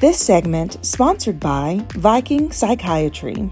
This segment sponsored by Viking Psychiatry.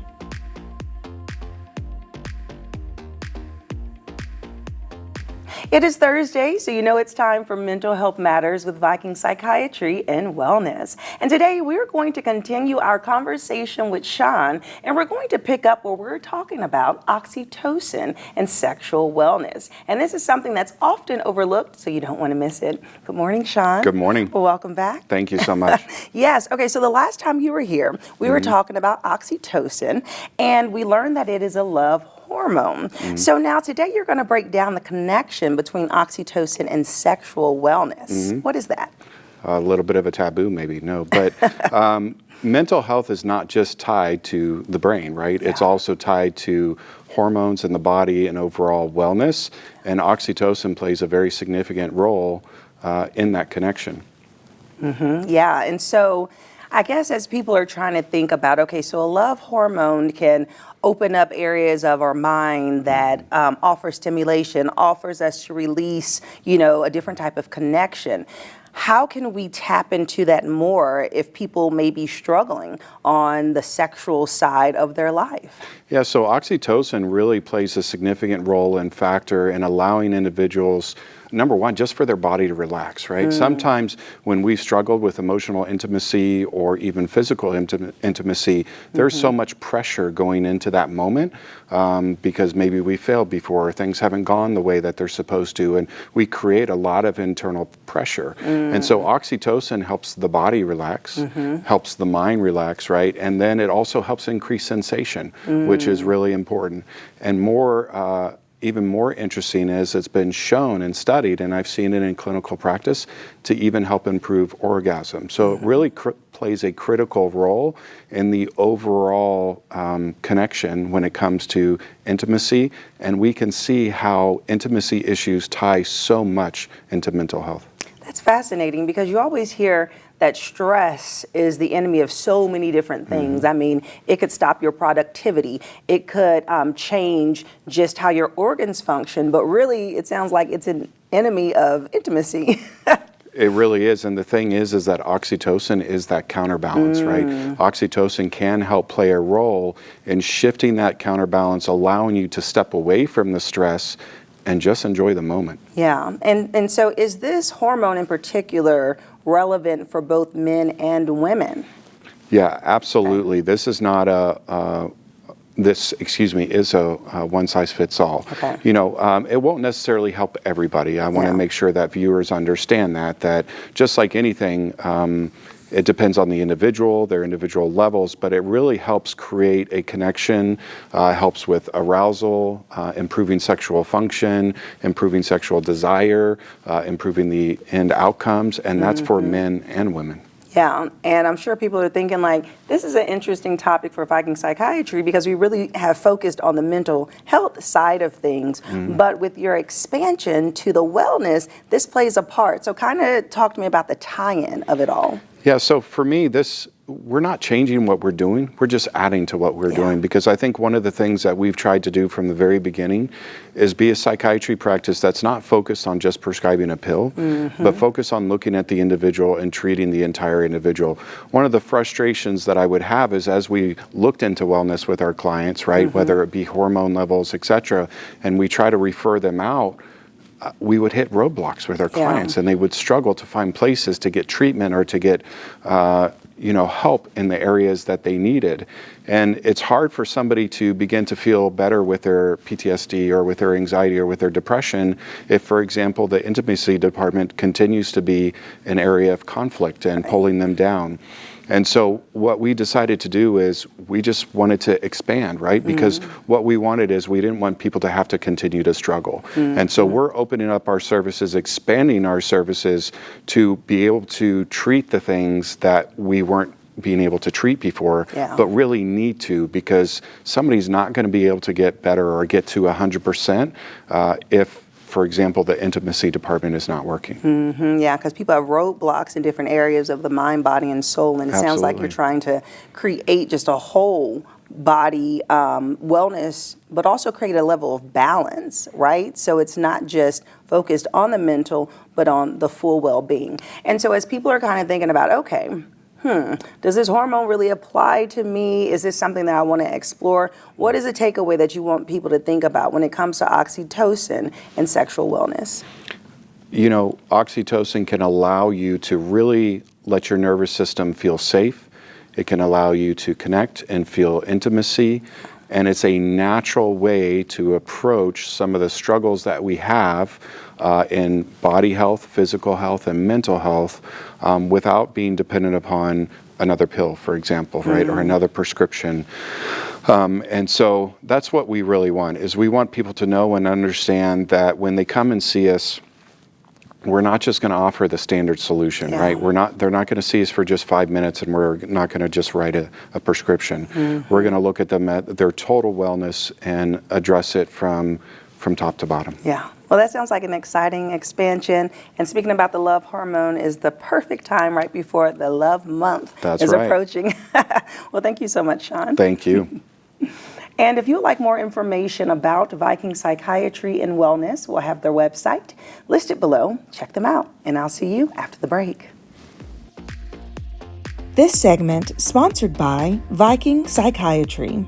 It is Thursday, so you know it's time for Mental Health Matters with Viking Psychiatry and Wellness. And today we're going to continue our conversation with Sean, and we're going to pick up where we're talking about oxytocin and sexual wellness. And this is something that's often overlooked, so you don't want to miss it. Good morning, Sean. Good morning. Well, welcome back. Thank you so much. Yes. Okay, so the last time you were here, we were talking about oxytocin, and we learned that it is a love hormone. So now today you're going to break down the connection between oxytocin and sexual wellness. What is that? A little bit of a taboo, maybe. No, but mental health is not just tied to the brain, right? Yeah. It's also tied to hormones in the body and overall wellness. And oxytocin plays a very significant role in that connection. Yeah, and so I guess as people are trying to think about, okay, so a love hormone can open up areas of our mind that offer stimulation, offers us to release, a different type of connection. How can we tap into that more if people may be struggling on the sexual side of their life? Yeah, so oxytocin really plays a significant role and factor in allowing individuals, number one, just for their body to relax, right? Sometimes when we've struggled with emotional intimacy or even physical intimacy, there's so much pressure going into that moment because maybe we failed before, or things haven't gone the way that they're supposed to, and we create a lot of internal pressure. And so oxytocin helps the body relax, helps the mind relax, right? And then it also helps increase sensation, which is really important. And even more interesting is it's been shown and studied, and I've seen it in clinical practice, to even help improve orgasm. So it really plays a critical role in the overall connection when it comes to intimacy, and we can see how intimacy issues tie so much into mental health. That's fascinating because you always hear that stress is the enemy of so many different things. I mean, it could stop your productivity. It could change just how your organs function, but really it sounds like it's an enemy of intimacy. It really is, and the thing is that oxytocin is that counterbalance, right? Oxytocin can help play a role in shifting that counterbalance, allowing you to step away from the stress and just enjoy the moment. Yeah, and so is this hormone in particular relevant for both men and women? Yeah, absolutely. Okay. This is not is a one-size-fits-all. Okay. It won't necessarily help everybody. I want to make sure that viewers understand that just like anything, it depends on the individual, their individual levels, but it really helps create a connection, helps with arousal, improving sexual function, improving sexual desire, improving the end outcomes, and that's for men and women. Yeah, and I'm sure people are thinking this is an interesting topic for Viking Psychiatry because we really have focused on the mental health side of things, but with your expansion to the wellness, this plays a part. So kind of talk to me about the tie-in of it all. Yeah, so for me, we're not changing what we're doing, we're just adding to what we're doing, because I think one of the things that we've tried to do from the very beginning is be a psychiatry practice that's not focused on just prescribing a pill, but focus on looking at the individual and treating the entire individual. One of the frustrations that I would have is as we looked into wellness with our clients, right, whether it be hormone levels, etc., and we try to refer them out, we would hit roadblocks with our clients, and they would struggle to find places to get treatment or to get help in the areas that they needed. And it's hard for somebody to begin to feel better with their PTSD or with their anxiety or with their depression if, for example, the intimacy department continues to be an area of conflict and pulling them down. And so what we decided to do is we just wanted to expand, right? Because what we wanted is we didn't want people to have to continue to struggle. And so we're opening up our services, expanding our services to be able to treat the things that we weren't being able to treat before, but really need to, because somebody's not going to be able to get better or get to 100% if, for example, the intimacy department is not working. Yeah, because people have roadblocks in different areas of the mind, body, and soul, and it sounds like you're trying to create just a whole body wellness, but also create a level of balance, right? So it's not just focused on the mental, but on the full well-being. And so as people are kind of thinking about, okay, Does this hormone really apply to me? Is this something that I want to explore? What is a takeaway that you want people to think about when it comes to oxytocin and sexual wellness? You know, oxytocin can allow you to really let your nervous system feel safe. It can allow you to connect and feel intimacy. And it's a natural way to approach some of the struggles that we have in body health, physical health, and mental health without being dependent upon another pill, for example, right, or another prescription. And so that's what we really want, is we want people to know and understand that when they come and see us, we're not just going to offer the standard solution, right? They're not going to see us for just 5 minutes and we're not going to just write a prescription. We're going to look at them at their total wellness and address it from top to bottom. Yeah. Well, that sounds like an exciting expansion. And speaking about the love hormone is the perfect time right before the love month is approaching. Well, thank you so much, Sean. Thank you. And if you would like more information about Viking Psychiatry and Wellness, we'll have their website listed below. Check them out, and I'll see you after the break. This segment sponsored by Viking Psychiatry.